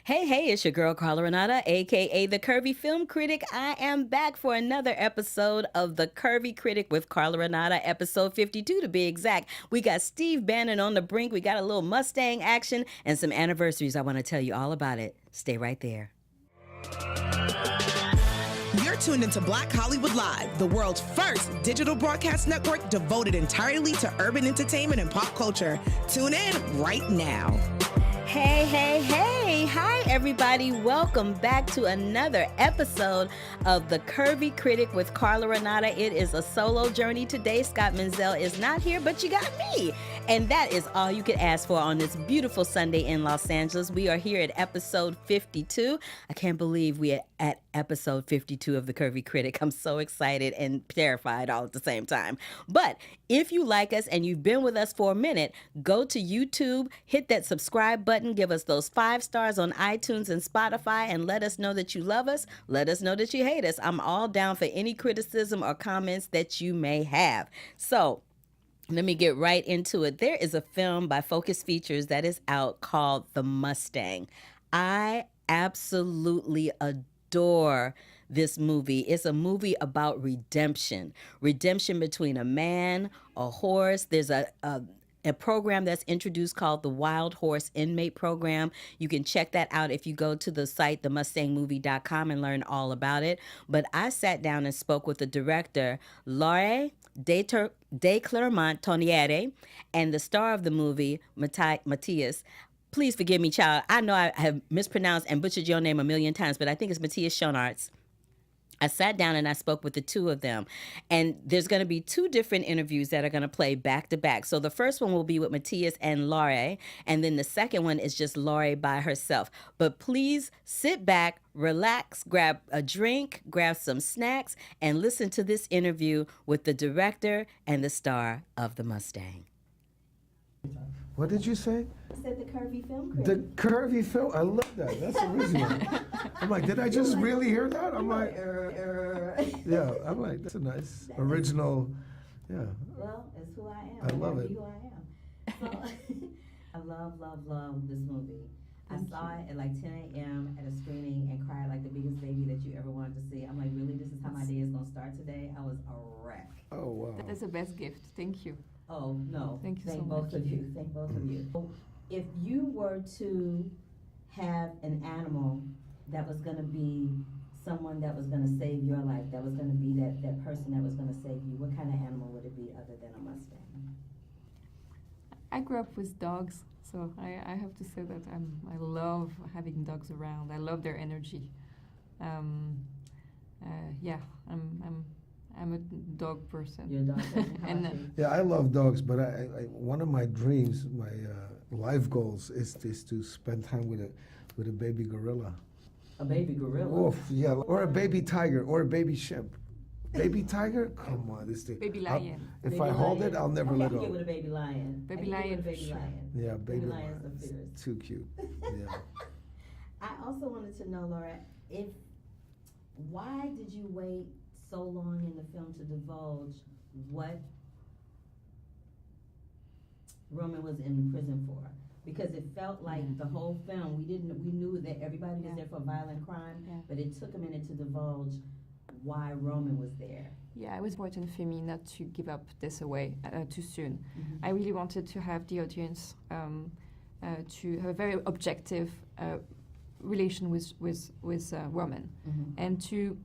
Hey, it's your girl Carla Renata, aka the Curvy Film Critic. I am back for another episode of the Curvy Critic with Carla Renata, episode 52 to be exact. We got Steve Bannon on the brink, we got a little Mustang action, and some anniversaries. I want to tell you all about it. Stay right there. You're tuned into Black Hollywood Live, the world's first digital broadcast network devoted entirely to urban entertainment and pop culture. Tune in right now. Hey. Hi, everybody. Welcome back to another episode of The Curvy Critic with Carla Renata. It is a solo journey today. Scott Menzel is not here, but you got me. And that is all you could ask for on this beautiful Sunday in Los Angeles. We are here at episode 52. I can't believe we are at episode 52 of The Curvy Critic. I'm so excited and terrified all at the same time. But if you like us and you've been with us for a minute, go to YouTube, hit that subscribe button, give us those 5 stars on iTunes and Spotify, and let us know that you love us. Let us know that you hate us. I'm all down for any criticism or comments that you may have. So let me get right into it. There is a film by Focus Features that is out called The Mustang. I absolutely adore this movie. It's a movie about redemption between a man, a horse. There's a program that's introduced called the Wild Horse Inmate Program. You can check that out if you go to the site, themustangmovie.com, and learn all about it. But I sat down and spoke with the director, Laure de Clermont-Tonnerre, and the star of the movie, Matthis. Please forgive me, child. I know I have mispronounced and butchered your name a million times, but I think it's Matthis Schoenaerts. I sat down and I spoke with the two of them. And there's going to be 2 different interviews that are going to play back to back. So the first one will be with Matthis and Laure, and then the second one is just Laure by herself. But please sit back, relax, grab a drink, grab some snacks, and listen to this interview with the director and the star of The Mustang. What did you say? I said the Curvy Film The curvy film. I love that. That's original. I'm like, did I just really hear that? I'm like, yeah. I'm like, that's a nice original. Yeah. Well, it's who I am. I love it. Who I am. So, I love this movie. I saw it at like 10 a.m. at a screening and cried like the biggest baby that you ever wanted to see. I'm like, really? This is how my day is going to start today? I was a wreck. Oh, wow. That's the best gift. Thank you. Oh, no. Thank you so both much. of you. Thank both of you. If you were to have an animal that was going to be someone that was going to save your life, that was going to be that person that was going to save you, what kind of animal would it be other than a Mustang? I grew up with dogs, so I have to say that I love having dogs around. I love their energy. Yeah, I'm a dog person. You're a dog person. And Yeah, I love dogs, but I one of my dreams, my life goals is to spend time with a baby gorilla. A baby gorilla? Oof, yeah, or a baby tiger, or a baby chimp. Baby tiger? Come on, this thing. Baby lion. If Baby I hold lion. it, I'll never I let can go. get with a baby lion. Baby I can get lion with a for baby sure. lion. Yeah, baby lions lion. are fierce. It's too cute. Yeah. I also wanted to know, Laura, why did you wait so long in the film to divulge what Roman was in prison for? Because it felt like the whole film, we knew that everybody was there for a violent crime, but it took a minute to divulge why Roman was there. yeah, it was important for me not to give up this away too soon. Mm-hmm. I really wanted to have the audience to have a very objective relation with Roman, Mm-hmm. and to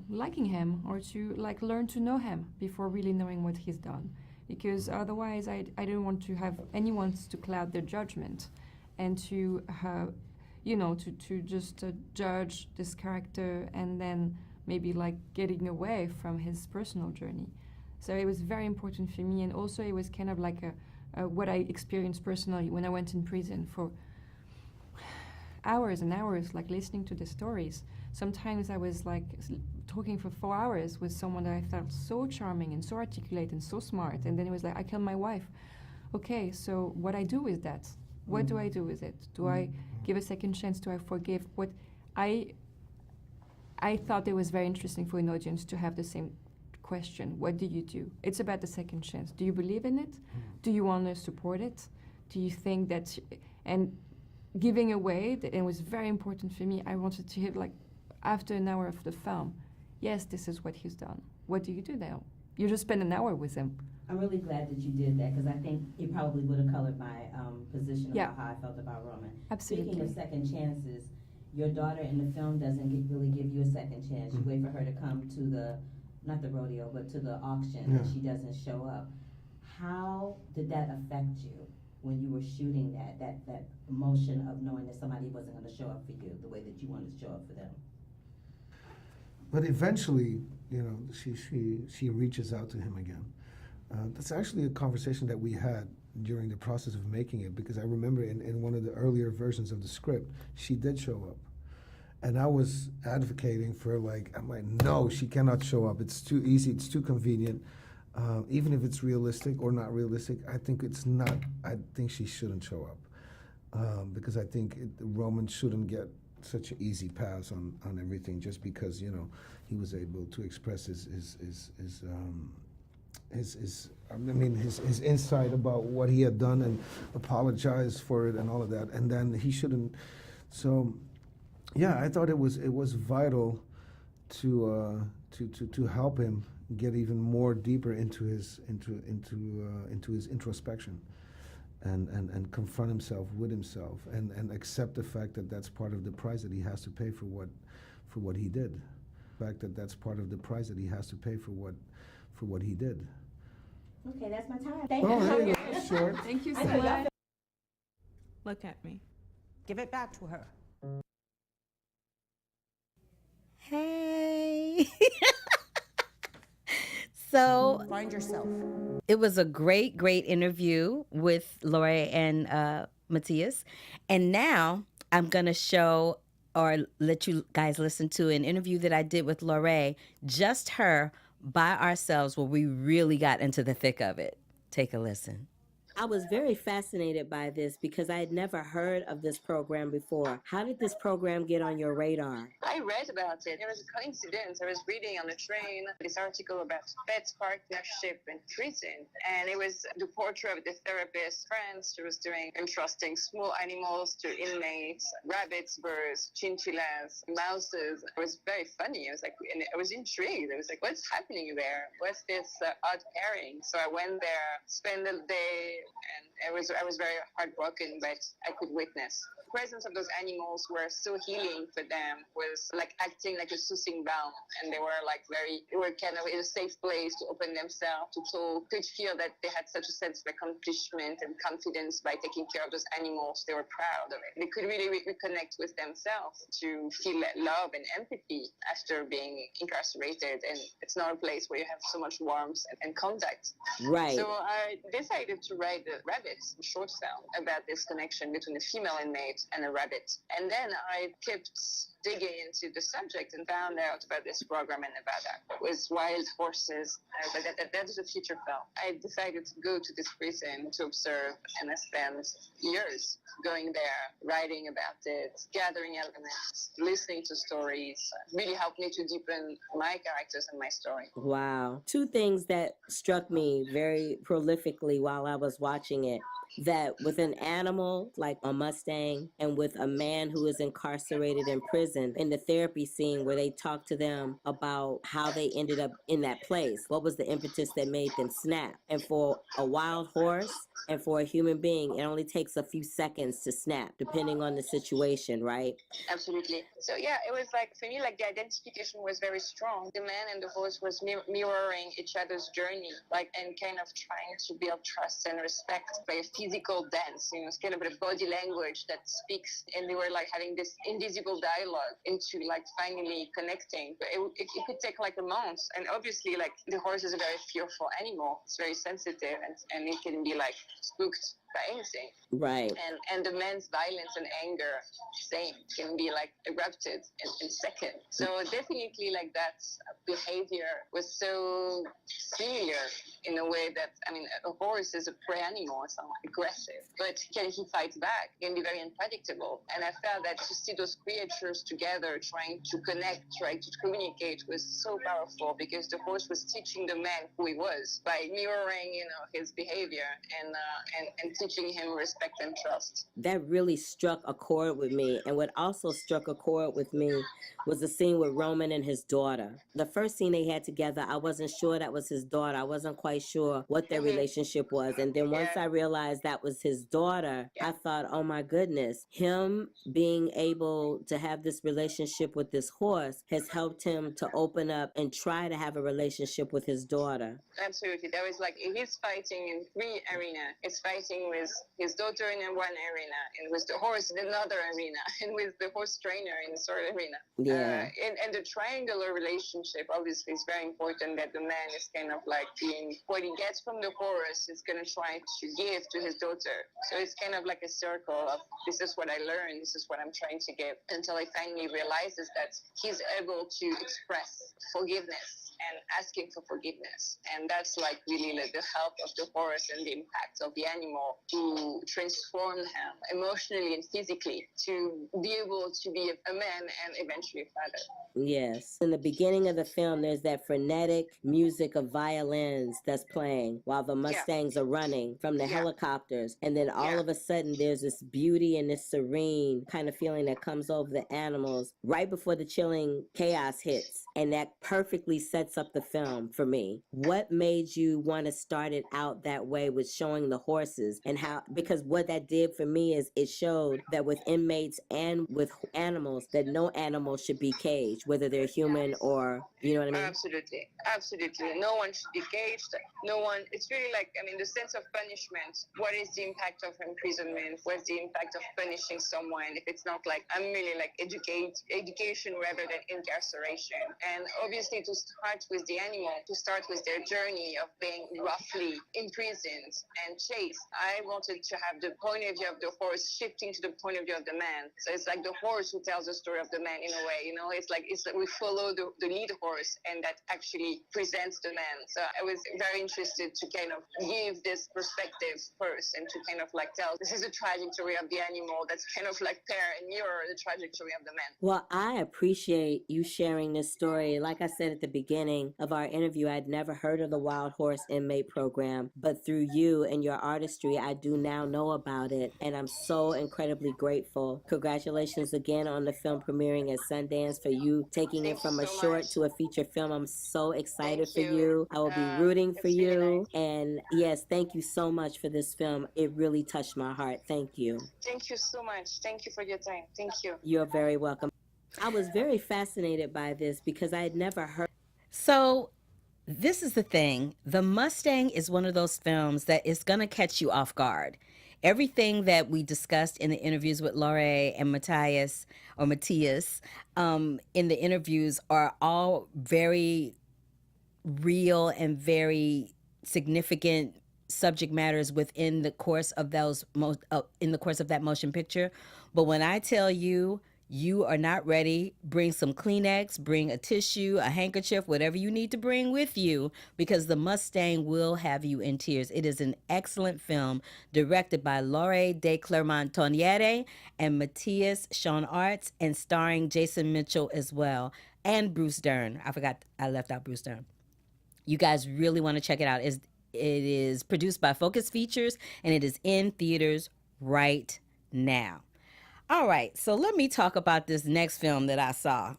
liking him or to like learn to know him before really knowing what he's done, because otherwise I don't want to have anyone to cloud their judgment and to to just judge this character and then maybe like getting away from his personal journey. So it was very important for me, and also it was kind of like what I experienced personally when I went in prison for hours and hours, like listening to the stories. Sometimes I was like talking for 4 hours with someone that I felt so charming and so articulate and so smart, and then it was like, I killed my wife. Okay, so what I do with that? What do I do with it? Do I give a second chance? Do I forgive? What I thought it was very interesting for an audience to have the same question. What do you do? It's about the second chance. Do you believe in it? Do you want to support it? Do you think that, and giving away. It was very important for me. I wanted to hear, like, after an hour of the film, yes, this is what he's done. What do you do now? You just spend an hour with him. I'm really glad that you did that, because I think it probably would have colored my position about how I felt about Roman. Absolutely. Speaking of second chances, your daughter in the film doesn't really give you a second chance. You wait for her to come to the, not the rodeo, but to the auction, and she doesn't show up. How did that affect you when you were shooting that emotion of knowing that somebody wasn't going to show up for you the way that you wanted to show up for them? But eventually, you know, she reaches out to him again. That's actually a conversation that we had during the process of making it, because I remember in one of the earlier versions of the script, she did show up. And I was advocating for, like, I'm like, no, she cannot show up. It's too easy, it's too convenient. Even if it's realistic or not realistic, I think it's not, I think she shouldn't show up. Because I think Roman shouldn't get such an easy pass on everything just because, you know, he was able to express his insight about what he had done and apologize for it and all of that, and then he shouldn't. So, yeah, I thought it was vital to help him get even more deeper into his introspection, and confront himself with himself, and accept the fact that that's part of the price that he has to pay for what he did. The fact that that's part of the price that he has to pay for what he did. Okay, that's my time. Thank Oh, you. there you go. Short. Thank you so much. Look at me. Give it back to her. Hey. So Find yourself. it was a great interview with Laure and Matthis. And now I'm going to show or let you guys listen to an interview that I did with Laure, just her, by ourselves, where we really got into the thick of it. Take a listen. I was very fascinated by this because I had never heard of this program before. How did this program get on your radar? I read about it. It was a coincidence. I was reading on the train this article about pet partnership in prison. And it was the portrait of the therapist friends. She was doing entrusting small animals to inmates, rabbits, birds, chinchillas, mouses. It was very funny. I was like, and I was intrigued. I was like, what's happening there? What's this odd pairing? So I went there, spent the day, and I was very heartbroken, but I could witness. The presence of those animals were so healing for them, was like acting like a soothing balm, and they were kind of in a safe place to open themselves, to talk, could feel that they had such a sense of accomplishment and confidence by taking care of those animals. They were proud of it. They could really reconnect with themselves, to feel love and empathy after being incarcerated, and it's not a place where you have so much warmth and contact. Right. So I decided to write the Rabbits, a short film about this connection between a female inmate and a rabbit. And then I kept digging into the subject and found out about this program in Nevada with wild horses. That is a feature film. I decided to go to this prison to observe, and I spent years going there, writing about it, gathering elements, listening to stories. Really helped me to deepen my characters and my story. Wow. Two things that struck me very prolifically while I was watching it. That with an animal like a Mustang and with a man who is incarcerated in prison, in the therapy scene where they talk to them about how they ended up in that place, what was the impetus that made them snap? And for a wild horse and for a human being, it only takes a few seconds to snap, depending on the situation, right? Absolutely. So yeah, it was like, for me, like the identification was very strong. The man and the horse was mirroring each other's journey, like, and kind of trying to build trust and respect by a physical dance, you know, it's kind of a body language that speaks, and they were like having this invisible dialogue into like finally connecting. But it could take like a month, and obviously like the horse is a very fearful animal. It's very sensitive, and it can be like spooked by anything. Right. And the man's violence and anger, same, can be like erupted in seconds. So definitely like that behavior was so similar in a way that, I mean, a horse is a prey animal, it's not aggressive, but can he fight back? It can be very unpredictable. And I felt that to see those creatures together trying to connect, trying to communicate was so powerful, because the horse was teaching the man who he was by mirroring, you know, his behavior. And and teaching him respect and trust. That really struck a chord with me. And what also struck a chord with me was the scene with Roman and his daughter. The first scene they had together, I wasn't sure that was his daughter. I wasn't quite sure what their relationship was. And then once I realized that was his daughter, I thought, oh my goodness, him being able to have this relationship with this horse has helped him to open up and try to have a relationship with his daughter. Absolutely. That was like, he's fighting in 3 arenas. He's fighting with his daughter in one arena, and with the horse in another arena, and with the horse trainer in the third arena. Yeah. And the triangular relationship, obviously, is very important, that the man is kind of like being, what he gets from the horse is going to try to give to his daughter. So it's kind of like a circle of, this is what I learned, this is what I'm trying to give, until he finally realizes that he's able to express forgiveness and asking for forgiveness. And that's like really like the help of the horse and the impact of the animal to transform him emotionally and physically, to be able to be a man and eventually a father. Yes. In the beginning of the film, there's that frenetic music of violins that's playing while the Mustangs are running from the helicopters. And then all of a sudden, there's this beauty and this serene kind of feeling that comes over the animals right before the chilling chaos hits. And that perfectly sets up the film for me. What made you want to start it out that way with showing the horses, and how, because what that did for me is it showed that with inmates and with animals, that no animal should be caged, whether they're human or, you know what I mean? Absolutely. Absolutely. No one should be caged. No one, it's really like, I mean, the sense of punishment. What is the impact of imprisonment? What's the impact of punishing someone if it's not like, I'm really like education rather than incarceration? And obviously to start with the animal, to start with their journey of being roughly imprisoned and chased, I wanted to have the point of view of the horse shifting to the point of view of the man. So it's like the horse who tells the story of the man in a way, you know, it's like we follow the lead horse, and that actually presents the man. So I was very interested to kind of give this perspective first, and to kind of like tell, this is the trajectory of the animal that's kind of like pair and mirror the trajectory of the man. Well, I appreciate you sharing this story. Like I said at the beginning of our interview, I'd never heard of the Wild Horse Inmate Program, but through you and your artistry, I do now know about it, and I'm so incredibly grateful. Congratulations again on the film premiering at Sundance, for you taking it from a short to a feature film. I'm so excited for you. I will be rooting for you. Really nice. And yes, thank you so much for this film. It really touched my heart. Thank you. Thank you so much. Thank you for your time. Thank you. You're very welcome. I was very fascinated by this because I had never heard. So this is the thing. The Mustang is one of those films that is going to catch you off guard. Everything that we discussed in the interviews with Laure and Matthis, in the interviews are all very real and very significant subject matters within the course of that motion picture. But when I tell you, you are not ready, bring some Kleenex, bring a tissue, a handkerchief, whatever you need to bring with you, because the Mustang will have you in tears. It is an excellent film directed by Laure de Clermont-Tonnerre and Matthis Schoenaerts, and starring Jason Mitchell as well, and Bruce Dern. I left out Bruce Dern. You guys really want to check it out. It is produced by Focus Features, and it is in theaters right now. All right, so let me talk about this next film that I saw,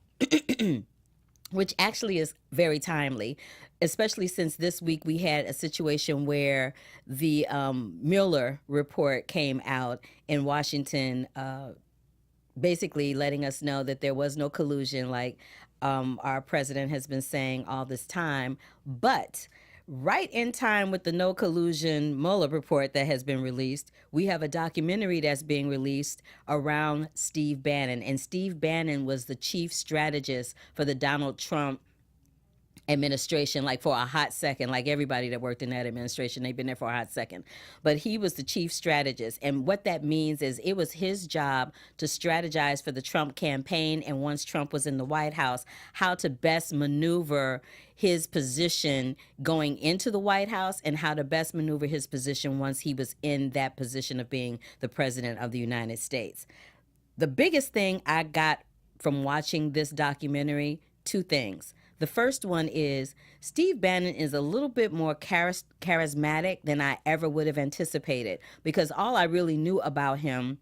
which actually is very timely, especially since this week we had a situation where the Mueller report came out in Washington, basically letting us know that there was no collusion, like our president has been saying all this time. But right in time with the no collusion Mueller report that has been released, we have a documentary that's being released around Steve Bannon. And Steve Bannon was the chief strategist for the Donald Trump administration, like for a hot second, like everybody that worked in that administration, they've been there for a hot second. But he was the chief strategist. And what that means is it was his job to strategize for the Trump campaign, and once Trump was in the White House, how to best maneuver his position going into the White House, and how to best maneuver his position once he was in that position of being the president of the United States. The biggest thing I got from watching this documentary, two things. The first one is Steve Bannon is a little bit more charismatic than I ever would have anticipated, because all I really knew about him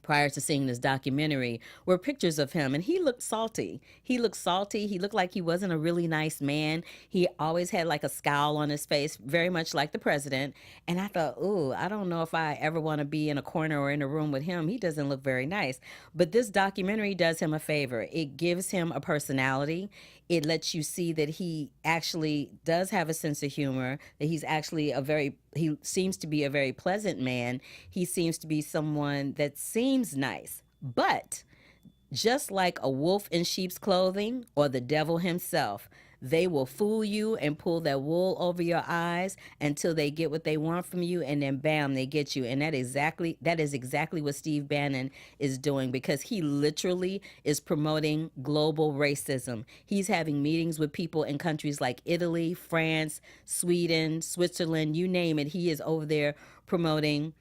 prior to seeing this documentary were pictures of him, and he looked salty. He looked like he wasn't a really nice man. He always had like a scowl on his face, very much like the president. And I thought, ooh, I don't know if I ever want to be in a corner or in a room with him. He doesn't look very nice. But this documentary does him a favor. It gives him a personality. It lets you see that he actually does have a sense of humor, that he's actually he seems to be a very pleasant man. He seems to be someone that seems nice. But just like a wolf in sheep's clothing or the devil himself, they will fool you and pull that wool over your eyes until they get what they want from you, and then bam, they get you. And that is exactly what Steve Bannon is doing, because he literally is promoting global racism. He's having meetings with people in countries like Italy, France, Sweden, Switzerland, you name it. He is over there promoting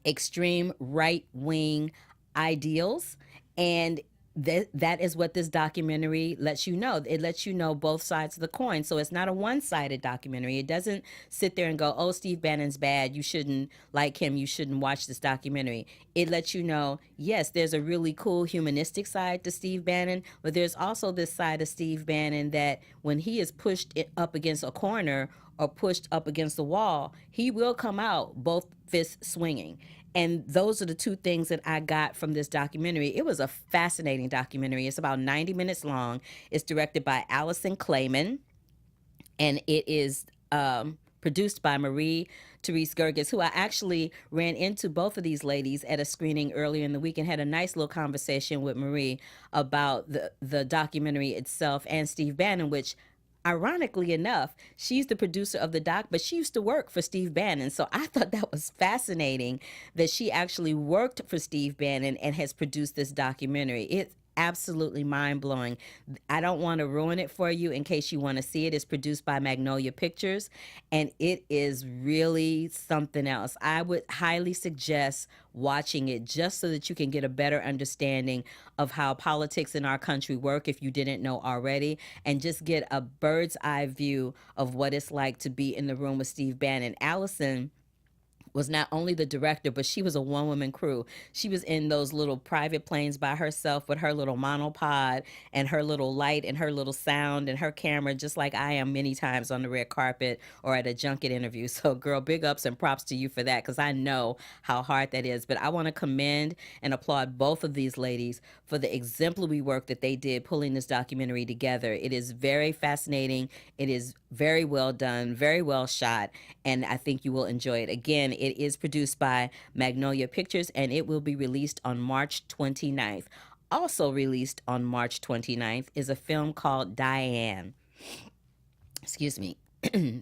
extreme right-wing ideals, and that is what this documentary lets you know. It lets you know both sides of the coin. So it's not a one-sided documentary. It doesn't sit there and go, oh, Steve Bannon's bad, you shouldn't like him, you shouldn't watch this documentary. It lets you know, yes, there's a really cool humanistic side to Steve Bannon, but there's also this side of Steve Bannon that when he is pushed up against a corner or pushed up against the wall, he will come out both fists swinging. And those are the two things that I got from this documentary. It was a fascinating documentary. It's about 90 minutes long. It's directed by Allison Clayman, and it is produced by Marie Therese Gerges, who I actually ran into both of these ladies at a screening earlier in the week and had a nice little conversation with Marie about the documentary itself and Steve Bannon, which, ironically enough, she's the producer of the doc, but she used to work for Steve Bannon. So I thought that was fascinating that she actually worked for Steve Bannon and has produced this documentary. It's absolutely mind-blowing. I don't want to ruin it for you in case you want to see it. It's produced by Magnolia Pictures, and it is really something else. I would highly suggest watching it just so that you can get a better understanding of how politics in our country work, if you didn't know already, and just get a bird's eye view of what it's like to be in the room with Steve Bannon. Allison was not only the director, but she was a one-woman crew. She was in those little private planes by herself with her little monopod and her little light and her little sound and her camera, just like I am many times on the red carpet or at a junket interview. So girl, big ups and props to you for that, because I know how hard that is. But I want to commend and applaud both of these ladies for the exemplary work that they did pulling this documentary together. It is very fascinating. It is very well done, very well shot, and I think you will enjoy it. Again, it is produced by Magnolia Pictures, and it will be released on March 29th. Also released on March 29th is a film called Diane. Excuse me.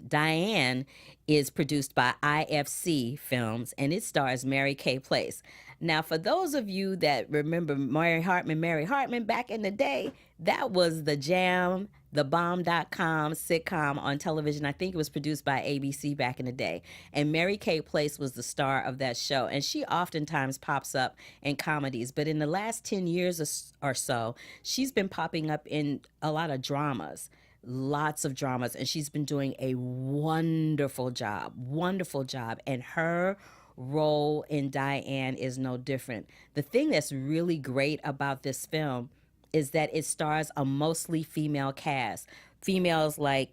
Diane is produced by IFC Films, and it stars Mary Kay Place. Now, for those of you that remember Mary Hartman back in the day, that was the Jam, the Bomb.com sitcom on television. I think it was produced by ABC back in the day. And Mary Kay Place was the star of that show. And she oftentimes pops up in comedies. But in the last 10 years or so, she's been popping up in a lot of dramas. Lots of dramas. And she's been doing a wonderful job. And her role in Diane is no different. The thing that's really great about this film is that it stars a mostly female cast. Females like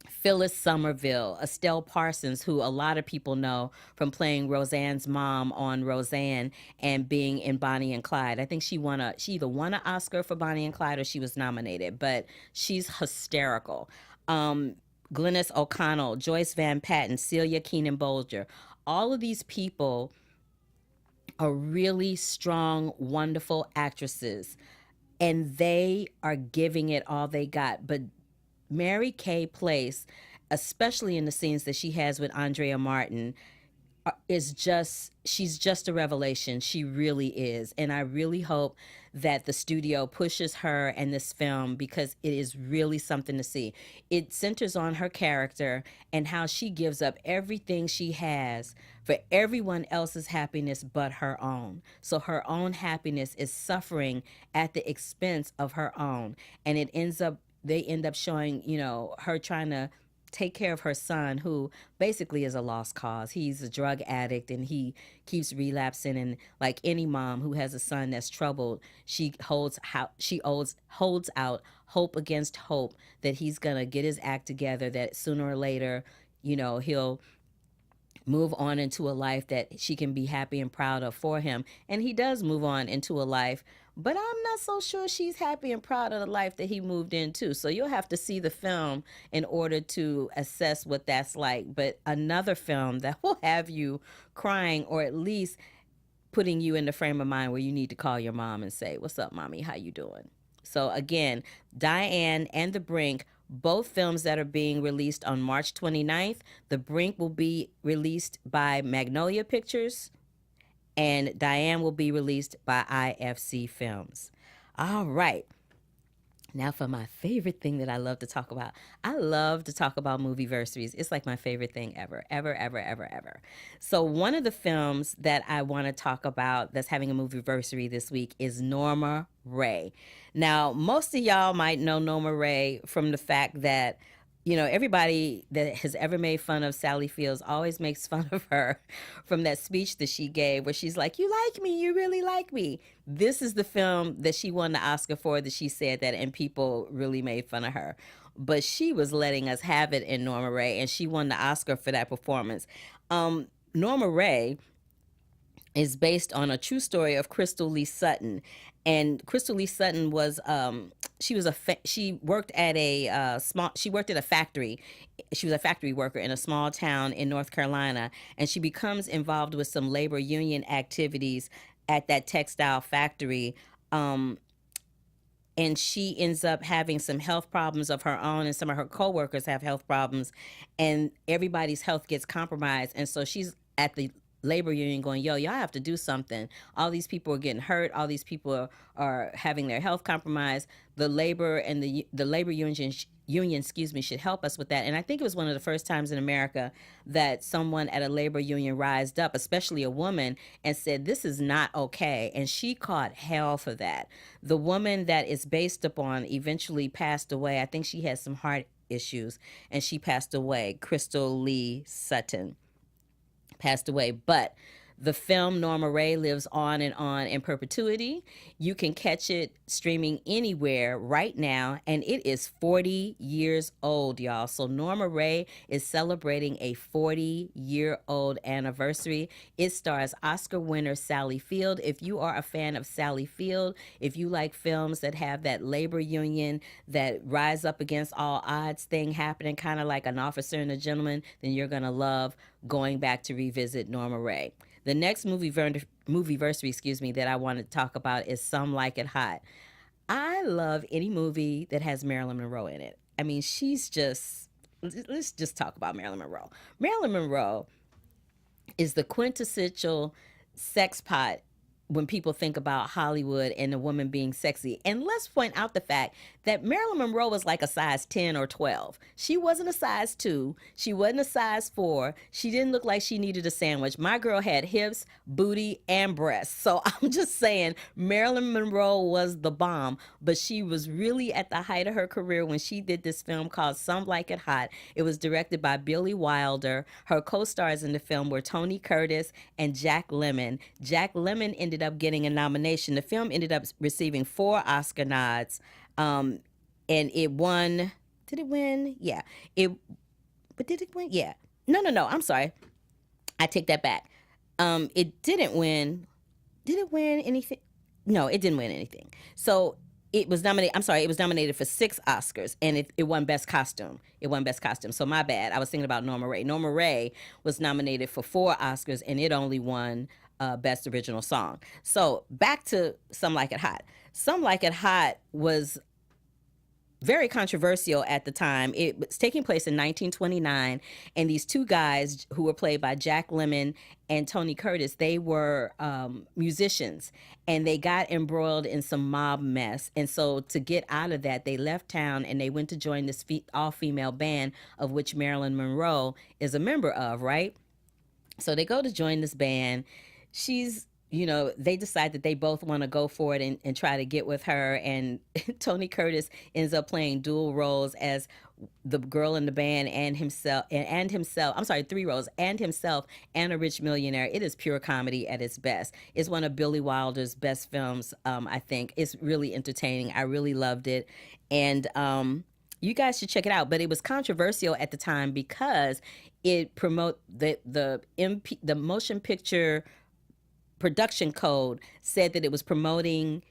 Phyllis Somerville, Estelle Parsons, who a lot of people know from playing Roseanne's mom on Roseanne and being in Bonnie and Clyde. I think she either won an Oscar for Bonnie and Clyde or she was nominated, but she's hysterical. Glynis O'Connell, Joyce Van Patten, Celia Keenan-Bolger. All of these people are really strong, wonderful actresses, and they are giving it all they got. But Mary Kay Place, especially in the scenes that she has with Andrea Martin, she's just a revelation. She really is. And I really hope that the studio pushes her and this film, because it is really something to see. It centers on her character and how she gives up everything she has for everyone else's happiness but her own. So her own happiness is suffering at the expense of her own. And it ends up they end up showing, her trying to take care of her son, who basically is a lost cause. He's a drug addict and he keeps relapsing. And like any mom who has a son that's troubled, she holds out hope against hope that he's gonna get his act together, that sooner or later, he'll move on into a life that she can be happy and proud of for him. And he does move on into a life, but I'm not so sure she's happy and proud of the life that he moved into. So you'll have to see the film in order to assess what that's like. But another film that will have you crying, or at least putting you in the frame of mind where you need to call your mom and say, "What's up, mommy? How you doing?" So again, Diane and The Brink, both films that are being released on March 29th. The Brink will be released by Magnolia Pictures, and Diane will be released by IFC Films. All right. Now for my favorite thing that I love to talk about. I love to talk about Movieversaries. It's like my favorite thing ever, ever, ever, ever, ever. So one of the films that I want to talk about that's having a Movieversary this week is Norma Rae. Now, most of y'all might know Norma Rae from the fact that, everybody that has ever made fun of Sally Fields always makes fun of her from that speech that she gave where she's like, "You like me, you really like me." This is the film that she won the Oscar for, that she said that, and people really made fun of her. But she was letting us have it in Norma Rae, and she won the Oscar for that performance. Norma Rae is based on a true story of Crystal Lee Sutton. And Crystal Lee Sutton was she worked at a factory. She was a factory worker in a small town in North Carolina, and she becomes involved with some labor union activities at that textile factory. And she ends up having some health problems of her own, and some of her coworkers have health problems, and everybody's health gets compromised. And so she's at the labor union going, "Yo, y'all have to do something. All these people are getting hurt. All these people are having their health compromised. The labor and the labor union, should help us with that." And I think it was one of the first times in America that someone at a labor union rised up, especially a woman, and said, "This is not okay." And she caught hell for that. The woman that it's based upon eventually passed away. I think she had some heart issues, and she passed away. Crystal Lee Sutton passed away. But the film Norma Rae lives on and on in perpetuity. You can catch it streaming anywhere right now, and it is 40 years old, y'all. So Norma Rae is celebrating a 40-year-old anniversary. It stars Oscar winner Sally Field. If you are a fan of Sally Field, if you like films that have that labor union, that rise up against all odds thing happening, kind of like An Officer and a Gentleman, then you're going to love going back to revisit Norma Rae. The next movieversary, that I want to talk about is Some Like It Hot. I love any movie that has Marilyn Monroe in it. I mean, let's just talk about Marilyn Monroe. Marilyn Monroe is the quintessential sex pot when people think about Hollywood and a woman being sexy. And let's point out the fact that Marilyn Monroe was like a size 10 or 12. She wasn't a size 2. She wasn't a size 4. She didn't look like she needed a sandwich. My girl had hips, booty, and breasts. So I'm just saying, Marilyn Monroe was the bomb. But she was really at the height of her career when she did this film called Some Like It Hot. It was directed by Billy Wilder. Her co-stars in the film were Tony Curtis and Jack Lemmon. Jack Lemmon ended up getting a nomination. The film ended up receiving 4 Oscar nods, and it won. Did it win? Yeah. But did it win? Yeah. No. I'm sorry. I take that back. It didn't win. Did it win anything? No, it didn't win anything. So it was nominated. I'm sorry. It was nominated for 6 Oscars, and it won Best Costume. It won Best Costume. So my bad. I was thinking about Norma Rae. Norma Rae was nominated for 4 Oscars, and it only won Best Original Song. So back to Some Like It Hot. Some Like It Hot was very controversial at the time. It was taking place in 1929, and these 2 guys who were played by Jack Lemmon and Tony Curtis, they were musicians, and they got embroiled in some mob mess. And so to get out of that, they left town and they went to join this all-female band, of which Marilyn Monroe is a member of, right? So they go to join this band. She's they decide that they both want to go for it and try to get with her. And Tony Curtis ends up playing dual roles as the girl in the band and himself, I'm sorry, 3 roles, and himself and a rich millionaire. It is pure comedy at its best. It's one of Billy Wilder's best films, I think. It's really entertaining. I really loved it. And you guys should check it out. But it was controversial at the time because it promote the motion picture production code said that it was promoting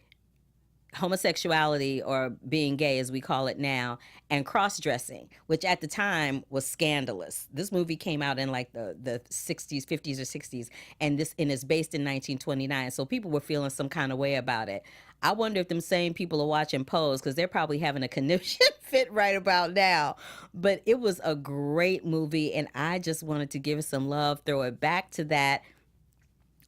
homosexuality, or being gay as we call it now, and cross-dressing, which at the time was scandalous. This movie came out in like the 60s, 50s or 60s, and it's based in 1929, so people were feeling some kind of way about it. I wonder if them same people are watching Pose, because they're probably having a conniption fit right about now. But it was a great movie, and I just wanted to give it some love, throw it back to that,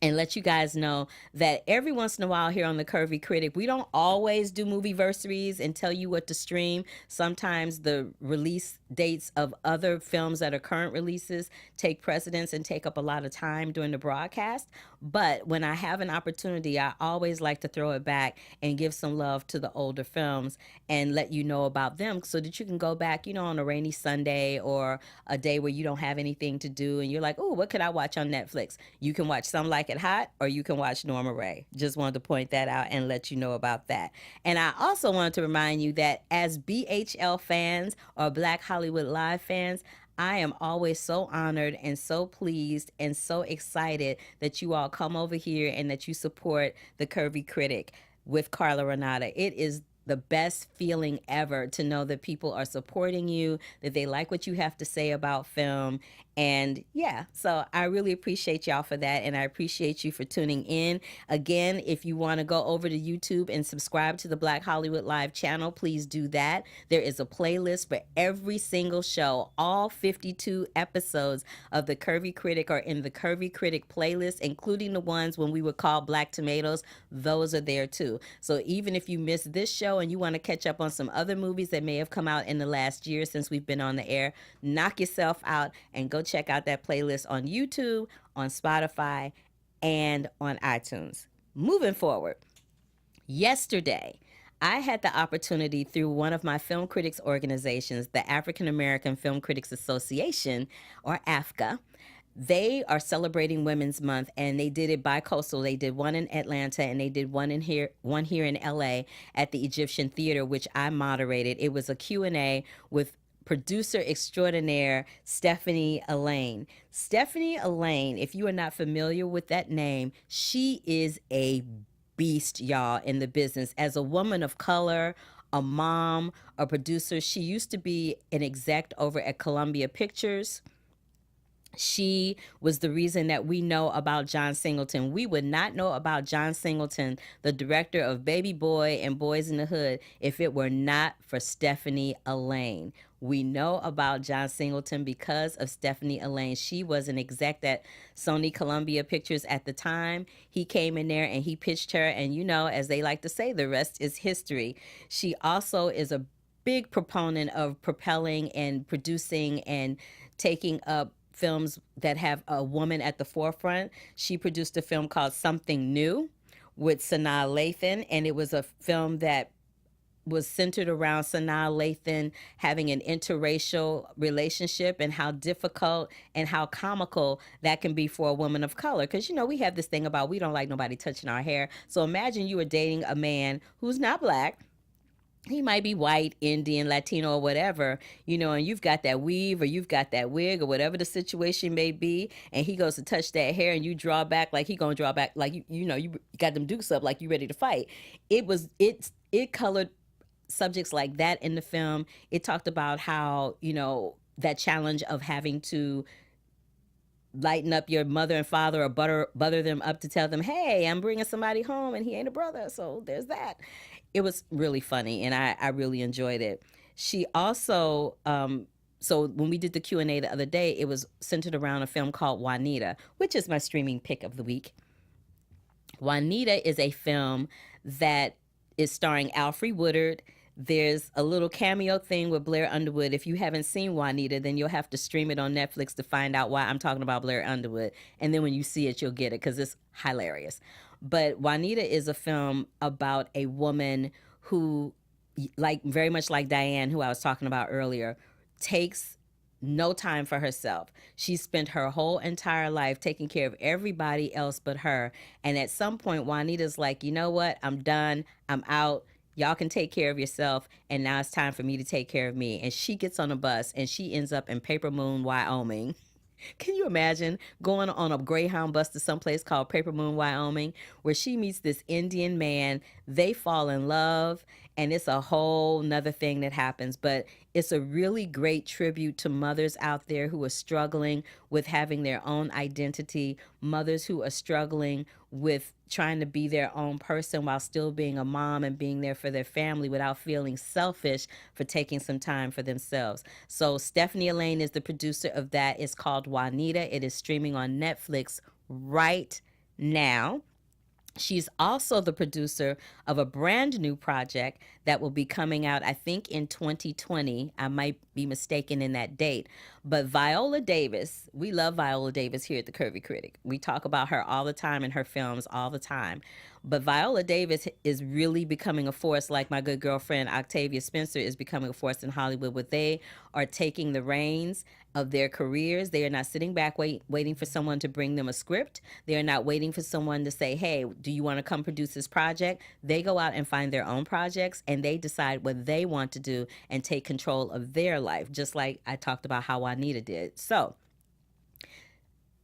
and let you guys know that every once in a while here on the Curvy Critic, we don't always do Movieversaries and tell you what to stream. Sometimes the release dates of other films that are current releases take precedence and take up a lot of time during the broadcast. But when I have an opportunity, I always like to throw it back and give some love to the older films and let you know about them so that you can go back, on a rainy Sunday or a day where you don't have anything to do and you're like, oh, what could I watch on Netflix? You can watch Some Like It Hot, or you can watch Norma Ray. Just wanted to point that out and let you know about that. And I also wanted to remind you that as BHL fans or Black Hollywood Live fans, I am always so honored and so pleased and so excited that you all come over here and that you support the Curvy Critic with Carla Renata. It is the best feeling ever to know that people are supporting you, that they like what you have to say about film. And yeah, so I really appreciate y'all for that, and I appreciate you for tuning in. Again, if you want to go over to YouTube and subscribe to the Black Hollywood Live channel, please do that. There is a playlist for every single show. All 52 episodes of the Curvy Critic are in the Curvy Critic playlist, including the ones when we would call Black Tomatoes. Those are there too. So even if you missed this show and you want to catch up on some other movies that may have come out in the last year since we've been on the air, knock yourself out and go check out that playlist on YouTube, on Spotify, and on iTunes. Moving forward, yesterday, I had the opportunity through one of my film critics organizations, the African American Film Critics Association, or AFCA. They are celebrating Women's Month, and they did it bi-coastal. They did one in Atlanta, and they did one here in LA at the Egyptian Theater, which I moderated. It was a Q&A with producer extraordinaire Stephanie Elaine. Stephanie Elaine, if you are not familiar with that name, she is a beast, y'all, in the business. As a woman of color, a mom, a producer, she used to be an exec over at Columbia Pictures. She was the reason that we know about John Singleton. We would not know about John Singleton, the director of Baby Boy and Boys in the Hood, if it were not for Stephanie Elaine. We know about John Singleton because of Stephanie Elaine. She was an exec at Sony Columbia Pictures at the time. He came in there and he pitched her, and as they like to say, the rest is history. She also is a big proponent of propelling and producing and taking up films that have a woman at the forefront. She produced a film called Something New with Sanaa Lathan, and it was a film that was centered around Sanaa Lathan having an interracial relationship and how difficult and how comical that can be for a woman of color. Because, we have this thing about we don't like nobody touching our hair. So imagine you are dating a man who's not Black. He might be white, Indian, Latino, or whatever, and you've got that weave or you've got that wig or whatever the situation may be, and he goes to touch that hair and you draw back like he gonna draw back like you got them dukes up like you ready to fight. It colored subjects like that in the film. It talked about how, that challenge of having to lighten up your mother and father or butter them up to tell them, hey, I'm bringing somebody home and he ain't a brother, so there's that. It was really funny, and I really enjoyed it. She also, so when we did the Q&A the other day, it was centered around a film called Juanita, which is my streaming pick of the week. Juanita is a film that is starring Alfre Woodard, There's a little cameo thing with Blair Underwood. If you haven't seen Juanita, then you'll have to stream it on Netflix to find out why I'm talking about Blair Underwood. And then when you see it, you'll get it because it's hilarious. But Juanita is a film about a woman who, like very much like Diane, who I was talking about earlier, takes no time for herself. She spent her whole entire life taking care of everybody else but her. And at some point, Juanita's like, you know what? I'm done. I'm out. Y'all can take care of yourself. And now it's time for me to take care of me. And she gets on a bus and she ends up in Paper Moon, Wyoming. Can you imagine going on a Greyhound bus to someplace called Paper Moon, Wyoming, where she meets this Indian man? They fall in love, and it's a whole nother thing that happens. But it's a really great tribute to mothers out there who are struggling with having their own identity, mothers who are struggling with trying to be their own person while still being a mom and being there for their family without feeling selfish for taking some time for themselves. So Stephanie Elaine is the producer of that. It's called Juanita. It is streaming on Netflix right now. She's also the producer of a brand new project that will be coming out, I think, in 2020. I might be mistaken in that date. But Viola Davis, we love Viola Davis here at the Curvy Critic. We talk about her all the time in her films all the time. But Viola Davis is really becoming a force, like my good girlfriend Octavia Spencer is becoming a force in Hollywood, where they are taking the reins of their careers. They are not sitting back waiting for someone to bring them a script. They are not waiting for someone to say, hey, do you want to come produce this project? They go out and find their own projects, and they decide what they want to do and take control of their life, just like I talked about how Juanita did. So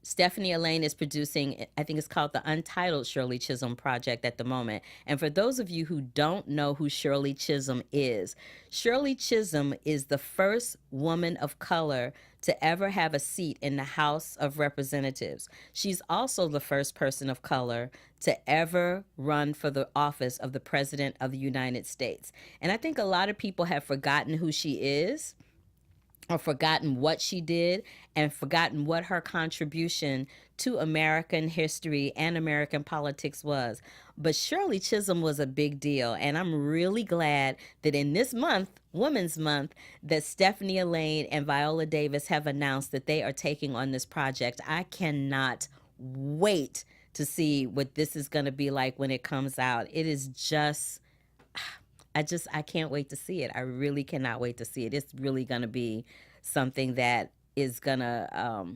Stephanie Elaine is producing, I think it's called the Untitled Shirley Chisholm Project at the moment. And for those of you who don't know who Shirley Chisholm is the first woman of color to ever have a seat in the House of Representatives. She's also the first person of color to ever run for the office of the President of the United States. And I think a lot of people have forgotten who she is, or forgotten what she did, and forgotten what her contribution to American history and American politics was. But Shirley Chisholm was a big deal, and I'm really glad that in this month, Women's Month, that Stephanie Elaine and Viola Davis have announced that they are taking on this project. I cannot wait to see what this is going to be like when it comes out. It is just... I can't wait to see it. I really cannot wait to see it. It's really going to be something that is going to,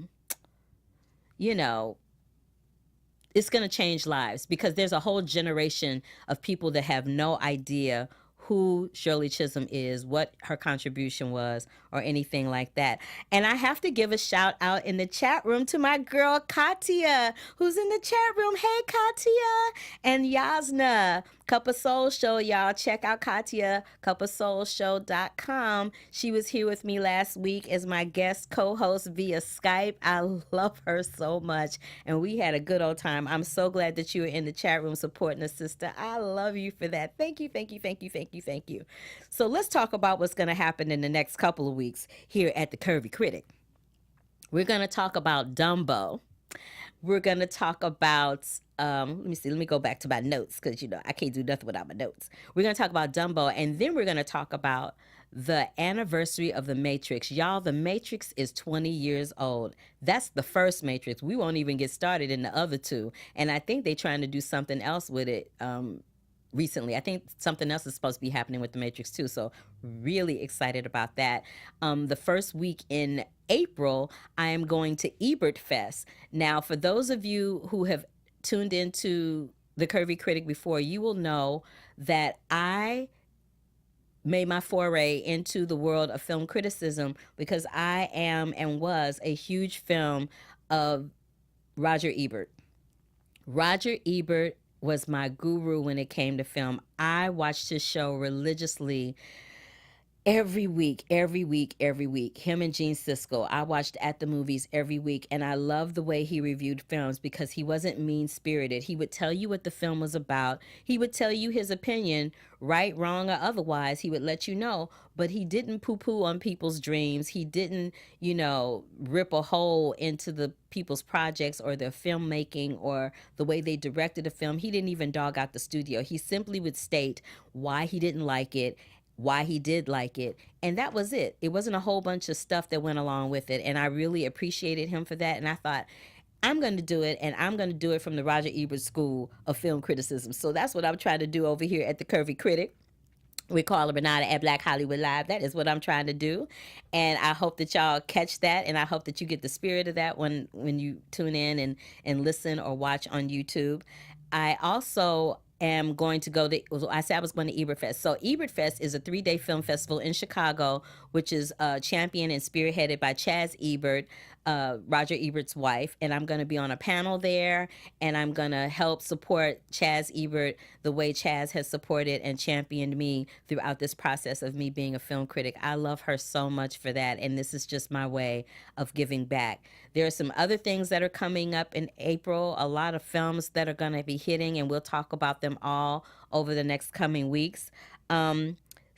it's going to change lives, because there's a whole generation of people that have no idea who Shirley Chisholm is, what her contribution was, or anything like that. And I have to give a shout out in the chat room to my girl Katia, who's in the chat room. Hey, Katia. And Yasna, Cup of Soul Show, y'all. Check out Katia, cupofsoulshow.com. She was here with me last week as my guest co-host via Skype. I love her so much, and we had a good old time. I'm so glad that you were in the chat room supporting us, sister. I love you for that. Thank you, thank you, thank you, thank you, thank you. So let's talk about what's going to happen in the next couple of weeks here at the Curvy Critic. We're going to talk about Dumbo. We're going to talk about, let me go back to my notes, because, I can't do nothing without my notes. We're going to talk about Dumbo, and then we're going to talk about the anniversary of The Matrix. Y'all, The Matrix is 20 years old. That's the first Matrix. We won't even get started in the other two, and I think they're trying to do something else with it recently. I think something else is supposed to be happening with The Matrix too, so really excited about that. The first week in April, I am going to Ebert Fest. Now, for those of you who have tuned into the Curvy Critic before, you will know that I made my foray into the world of film criticism because I am and was a huge fan of Roger Ebert. Roger Ebert was my guru when it came to film. I watched his show religiously every week. Him and Gene Siskel. I watched At the Movies every week, and I loved the way he reviewed films because he wasn't mean-spirited. He would tell you what the film was about. He would tell you his opinion, right, wrong, or otherwise. He would let you know, but he didn't poo-poo on people's dreams. He didn't, rip a hole into the people's projects or their filmmaking or the way they directed a film. He didn't even dog out the studio. He simply would state why he didn't like it, why he did like it. And that was it. It wasn't a whole bunch of stuff that went along with it. And I really appreciated him for that. And I thought, I'm going to do it, and I'm going to do it from the Roger Ebert School of Film Criticism. So that's what I'm trying to do over here at the Curvy Critic with Carla Renata at Black Hollywood Live. That is what I'm trying to do. And I hope that y'all catch that, and I hope that you get the spirit of that when you tune in and listen or watch on YouTube. I also am going to go to, I said I was going to Ebert Fest. So Ebert Fest is a 3-day film festival in Chicago, which is championed and spearheaded by Chaz Ebert, Roger Ebert's wife. And I'm going to be on a panel there, and I'm going to help support Chaz Ebert the way Chaz has supported and championed me throughout this process of me being a film critic. I love her so much for that, and this is just my way of giving back. There are some other things that are coming up in April, a lot of films that are going to be hitting, and we'll talk about them all over the next coming weeks.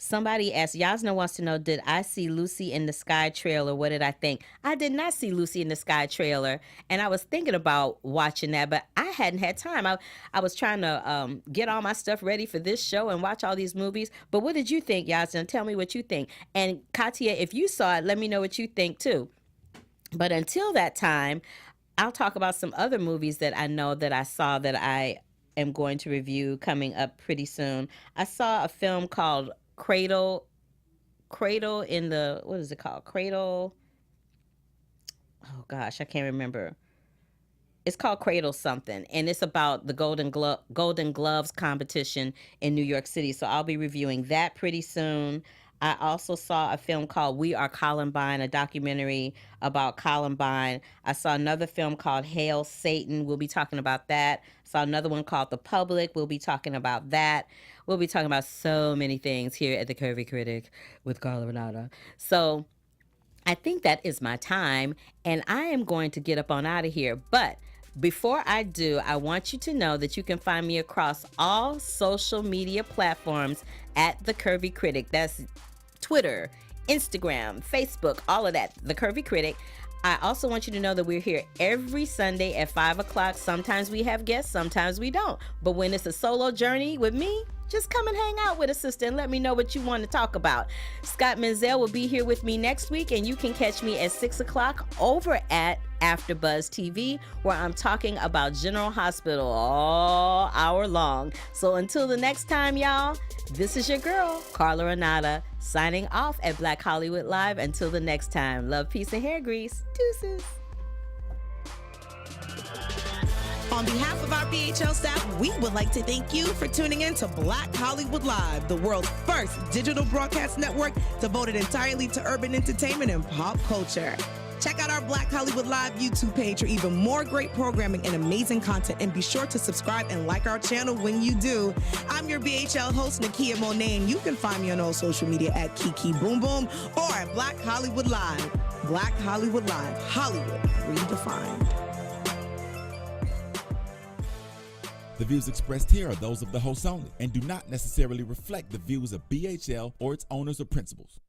Somebody asked, Yasna wants to know, did I see Lucy in the Sky trailer? What did I think? I did not see Lucy in the Sky trailer, and I was thinking about watching that, but I hadn't had time. I was trying to get all my stuff ready for this show and watch all these movies. But what did you think, Yasna? Tell me what you think. And Katia, if you saw it, let me know what you think too. But until that time, I'll talk about some other movies that I know that I saw that I am going to review coming up pretty soon. I saw a film called Cradle in the, what is it called? Cradle. Oh gosh, I can't remember. It's called Cradle something, and it's about the Golden Gloves competition in New York City. So I'll be reviewing that pretty soon. I also saw a film called We Are Columbine, a documentary about Columbine. I saw another film called Hail Satan. We'll be talking about that. Saw another one called The Public. We'll be talking about that. We'll be talking about so many things here at the Curvy Critic with Carla Renata. So I think that is my time, and I am going to get up on out of here. But before I do, I want you to know that you can find me across all social media platforms at The Curvy Critic. That's Twitter, Instagram, Facebook, all of that, The Curvy Critic. I also want you to know that we're here every Sunday at 5 o'clock. Sometimes we have guests, sometimes we don't. But when it's a solo journey with me, just come and hang out with a sister and let me know what you want to talk about. Scott Menzel will be here with me next week, and you can catch me at 6 o'clock over at AfterBuzz TV, where I'm talking about General Hospital all hour long. So until the next time, y'all, this is your girl, Carla Renata, signing off at Black Hollywood Live. Until the next time, love, peace, and hair grease. Deuces. On behalf of our BHL staff, we would like to thank you for tuning in to Black Hollywood Live, the world's first digital broadcast network devoted entirely to urban entertainment and pop culture. Check out our Black Hollywood Live YouTube page for even more great programming and amazing content, and be sure to subscribe and like our channel when you do. I'm your BHL host, Nakia Monet, and you can find me on all social media at Kiki Boom Boom or at Black Hollywood Live. Black Hollywood Live, Hollywood redefined. The views expressed here are those of the host only and do not necessarily reflect the views of BHL or its owners or principals.